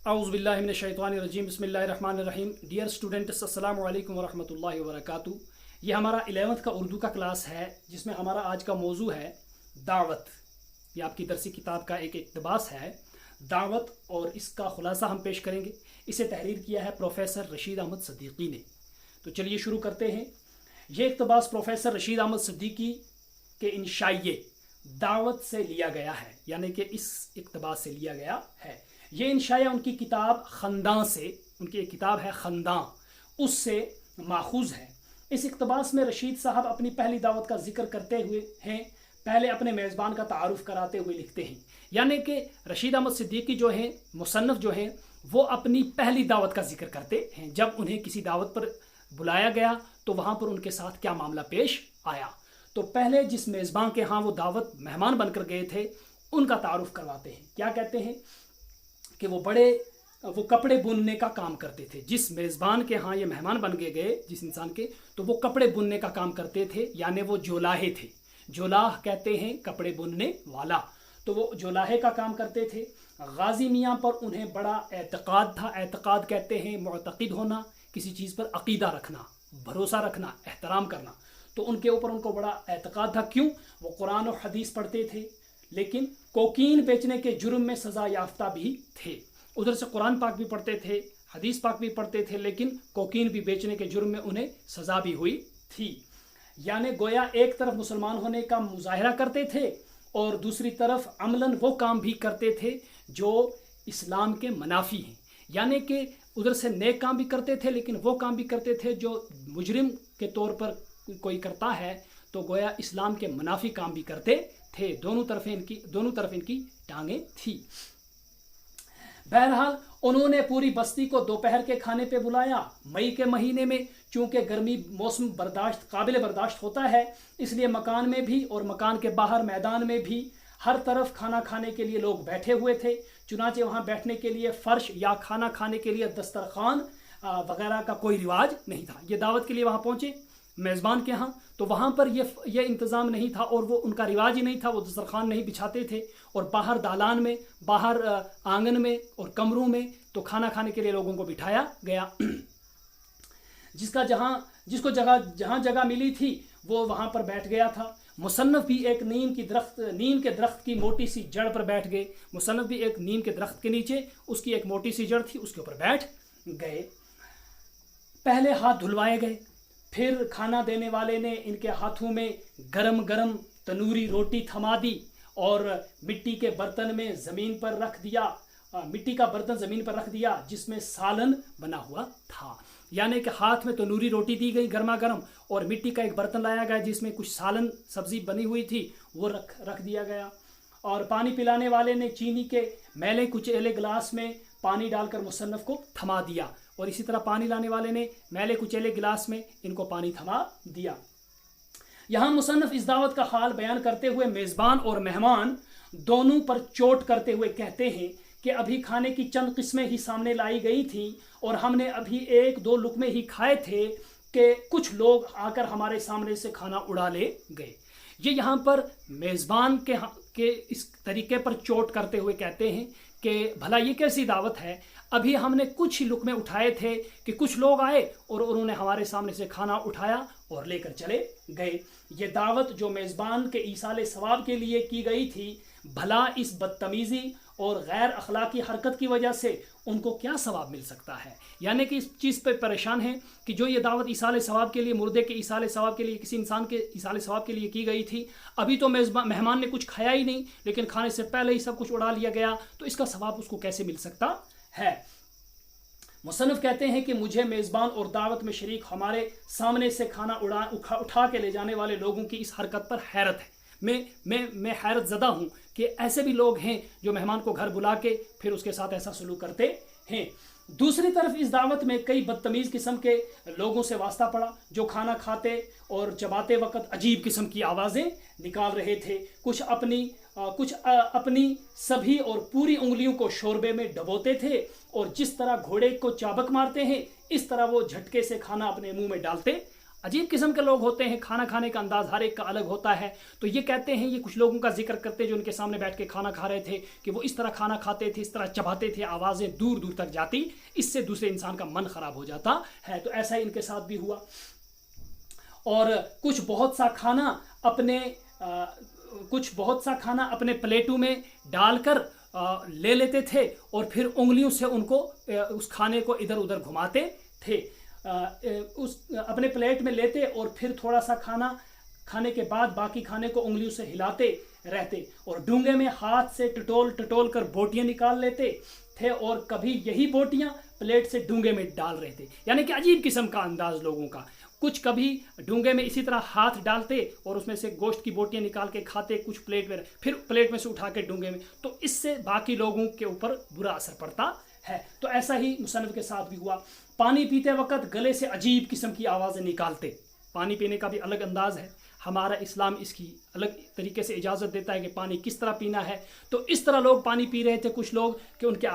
औज़ुबिल्लाहि मिनश्शैतानिर्रजीम बिस्मिल्लाहिर्रहमानिर्रहीम। Dear students, अस्सलामु अलैकुम वरहमतुल्लाहि वबरकातुहू। ये हमारा 11th का उर्दू का क्लास है जिसमें हमारा आज का मौजू है दावत। ये आपकी दरसी किताब का एक इक़्तिबास है दावत, और इसका खुलासा हम पेश करेंगे। इसे तहरीर किया है प्रोफेसर रशीद अहमद सिद्दीकी ने। तो चलिए शुरू करते हैं। ये इक़्तिबास प्रोफेसर रशीद अहमद सिद्दीकी के इंशाइये दावत से लिया गया है, यानी कि इस इक़्तिबास से लिया गया है। ये इंशाया उनकी किताब खंदा से, उनकी एक किताब है खंदा, उससे माखूज है। इस इक़्तिबास में रशीद साहब अपनी पहली दावत का जिक्र करते हुए हैं, पहले अपने मेज़बान का तारुफ कराते हुए लिखते हैं। यानी कि रशीद अहमद सिद्दीकी जो हैं, मुसन्नफ़ जो हैं, वो अपनी पहली दावत का जिक्र करते हैं। जब उन्हें किसी दावत पर बुलाया गया तो वहाँ पर उनके साथ क्या मामला पेश आया। तो पहले जिस मेज़बान के यहाँ वो दावत मेहमान बनकर गए थे उनका तारुफ करवाते हैं। क्या कहते हैं कि वो कपड़े बुनने का काम करते थे। जिस मेज़बान के यहाँ ये मेहमान बन के गए, जिस इंसान के, तो वो कपड़े बुनने का काम करते थे, यानी वो जोलाहे थे। जोलाह कहते हैं कपड़े बुनने वाला, तो वो जोलाहे का काम करते थे। गाजी मियाँ पर उन्हें बड़ा एतकाद था। एतकाद कहते हैं मुअतक़िद होना, किसी चीज़ पर अक़ीदा रखना, भरोसा रखना, एहतराम करना। तो उनके ऊपर उनको बड़ा एतकाद था। क्यों? वो कुरान और हदीस पढ़ते थे, लेकिन कोकीन बेचने के जुर्म में सज़ा याफ्ता भी थे। उधर से कुरान पाक भी पढ़ते थे, हदीस पाक भी पढ़ते थे, लेकिन कोकीन भी बेचने के जुर्म में उन्हें सज़ा भी हुई थी। यानी गोया एक तरफ मुसलमान होने का मुजाहरा करते थे और दूसरी तरफ अमलन वो काम भी करते थे जो इस्लाम के मनाफी हैं। यानी कि उधर से नेक काम भी करते थे, लेकिन वो काम भी करते थे जो मुजरिम के तौर पर कोई करता है, तो गोया इस्लाम के मनाफी काम भी करते थे। दोनों तरफ इनकी टांगें थी। बहरहाल उन्होंने पूरी बस्ती को दोपहर के खाने पे बुलाया। मई के महीने में चूंकि गर्मी मौसम काबिल बर्दाश्त होता है, इसलिए मकान में भी और मकान के बाहर मैदान में भी हर तरफ खाना खाने के लिए लोग बैठे हुए थे। चुनाचे वहाँ बैठने के लिए फर्श या खाना खाने के लिए दस्तरखान वगैरह का कोई रिवाज नहीं था। ये दावत के लिए वहाँ पहुँचे मेज़बान के यहाँ, तो वहाँ पर ये इंतज़ाम नहीं था और वो उनका रिवाज ही नहीं था। वो दस्तरखान नहीं बिछाते थे, और बाहर दालान में, बाहर आंगन में और कमरों में तो खाना खाने के लिए लोगों को बिठाया गया। जिसको जहाँ जगह मिली थी वो वहाँ पर बैठ गया था। मुसन्नफ़ भी एक नीम के दरख्त की मोटी सी जड़ पर बैठ गए। मुसन्नफ़ भी एक नीम के दरख्त के नीचे उसकी एक मोटी सी जड़ थी, उसके ऊपर बैठ गए। पहले हाथ धुलवाए गए, फिर खाना देने वाले ने इनके हाथों में गरम गरम तनूरी रोटी थमा दी और मिट्टी के बर्तन में ज़मीन पर रख दिया। मिट्टी का बर्तन ज़मीन पर रख दिया जिसमें सालन बना हुआ था। यानी कि हाथ में तनूरी रोटी दी गई गर्मा गर्म, और मिट्टी का एक बर्तन लाया गया जिसमें कुछ सालन सब्ज़ी बनी हुई थी, वो रख दिया गया। और पानी पिलाने वाले ने चीनी के मैले कुचेले गिलास में पानी डालकर मुसन्नफ़ को थमा दिया, और इसी तरह पानी लाने वाले ने मैले कुचेले गिलास में इनको पानी थमा दिया। यहाँ मुसन्नफ़ इस दावत का हाल बयान करते हुए मेज़बान और मेहमान दोनों पर चोट करते हुए कहते हैं कि अभी खाने की चंद किस्में ही सामने लाई गई थी और हमने अभी 1-2 लुक़मे ही खाए थे कि कुछ लोग आकर हमारे सामने से खाना उड़ा ले गए। ये यहाँ पर मेज़बान के इस तरीके पर चोट करते हुए कहते हैं कि भला ये कैसी दावत है, अभी हमने कुछ ही लुक़मे उठाए थे कि कुछ लोग आए और उन्होंने हमारे सामने से खाना उठाया और लेकर चले गए। ये दावत जो मेज़बान के ईसाले सवाब के लिए की गई थी, भला इस बदतमीज़ी और गैर अखलाकी हरकत की वजह से उनको क्या सवाब मिल सकता है। यानी कि इस चीज़ पर परेशान हैं कि जो ये दावत ईसाले सवाब के लिए, मुर्दे के ईसाले सवाब के लिए, किसी इंसान के ईसाले सवाब के लिए की गई थी, अभी तो मेहमान ने कुछ खाया ही नहीं, लेकिन खाने से पहले ही सब कुछ उड़ा लिया गया, तो इसका सवाब उसको कैसे मिल सकता है। मुसन्नफ़ कहते हैं कि मुझे मेज़बान और दावत में शरीक हमारे सामने से खाना उठा के ले जाने वाले लोगों की इस हरकत पर हैरत है। मैं हैरत ज़दा हूँ कि ऐसे भी लोग हैं जो मेहमान को घर बुला के फिर उसके साथ ऐसा सलूक करते हैं। दूसरी तरफ इस दावत में कई बदतमीज़ किस्म के लोगों से वास्ता पड़ा जो खाना खाते और चबाते वक़्त अजीब किस्म की आवाज़ें निकाल रहे थे। कुछ अपनी सभी और पूरी उंगलियों को शोरबे में डबोते थे, और जिस तरह घोड़े को चाबक मारते हैं इस तरह वो झटके से खाना अपने मुंह में डालते عجیب قسم کے لوگ ہوتے ہیں، کھانا کھانے کا انداز ہر ایک کا الگ ہوتا ہے. تو یہ کہتے ہیں، یہ کچھ لوگوں کا ذکر کرتے جو ان کے سامنے بیٹھ کے کھانا کھا رہے تھے کہ وہ اس طرح کھانا کھاتے تھے، اس طرح چباتے تھے، آوازیں دور دور تک جاتی، اس سے دوسرے انسان کا من خراب ہو جاتا ہے. تو ایسا ہی ان کے ساتھ بھی ہوا. اور کچھ بہت سا کھانا اپنے پلیٹوں میں ڈال کر لے لیتے تھے اور پھر انگلیوں سے ان کو اس کھانے کو ادھر ادھر گھماتے تھے. اپنے پلیٹ میں لیتے اور پھر تھوڑا سا کھانا کھانے کے بعد باقی کھانے کو انگلیوں سے ہلاتے رہتے اور ڈونگے میں ہاتھ سے ٹٹول کر بوٹیاں نکال لیتے تھے اور کبھی یہی بوٹیاں پلیٹ سے ڈونگے میں ڈال رہے تھے. یعنی کہ عجیب قسم کا انداز لوگوں کا. کچھ کبھی ڈونگے میں اسی طرح ہاتھ ڈالتے اور اس میں سے گوشت کی بوٹیاں نکال کے کھاتے، کچھ پلیٹ میں، پھر پلیٹ میں سے اٹھا کے ڈونگے میں. تو اس سے باقی لوگوں کے اوپر برا اثر پڑتا ہے. تو ایسا ہی مصنف کے ساتھ بھی ہوا. پانی پیتے وقت گلے سے عجیب قسم کی آوازیں نکالتے. پانی پینے کا بھی الگ انداز ہے. ہمارا اسلام اس کی الگ طریقے سے اجازت دیتا ہے کہ پانی کس طرح پینا ہے. تو اس طرح لوگ پانی پی رہے تھے کچھ لوگ کہ ان کے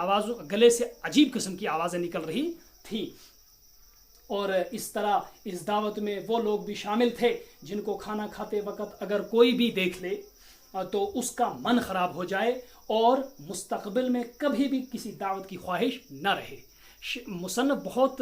گلے سے عجیب قسم کی آوازیں نکل رہی تھیں. اور اس طرح اس دعوت میں وہ لوگ بھی شامل تھے جن کو کھانا کھاتے وقت اگر کوئی بھی دیکھ لے تو اس کا من خراب ہو جائے اور مستقبل میں کبھی بھی کسی دعوت کی خواہش نہ رہے. مصنف بہت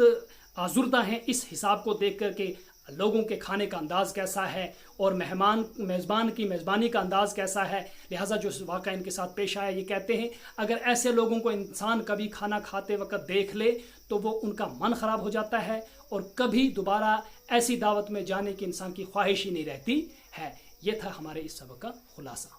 آزردہ ہیں اس حساب کو دیکھ کر کہ لوگوں کے کھانے کا انداز کیسا ہے اور میزبان کی میزبانی کا انداز کیسا ہے. لہٰذا جو واقعہ ان کے ساتھ پیش آیا، یہ کہتے ہیں اگر ایسے لوگوں کو انسان کبھی کھانا کھاتے وقت دیکھ لے تو وہ ان کا من خراب ہو جاتا ہے اور کبھی دوبارہ ایسی دعوت میں جانے کی انسان کی خواہش ہی نہیں رہتی ہے. یہ تھا ہمارے اس سبق کا خلاصہ.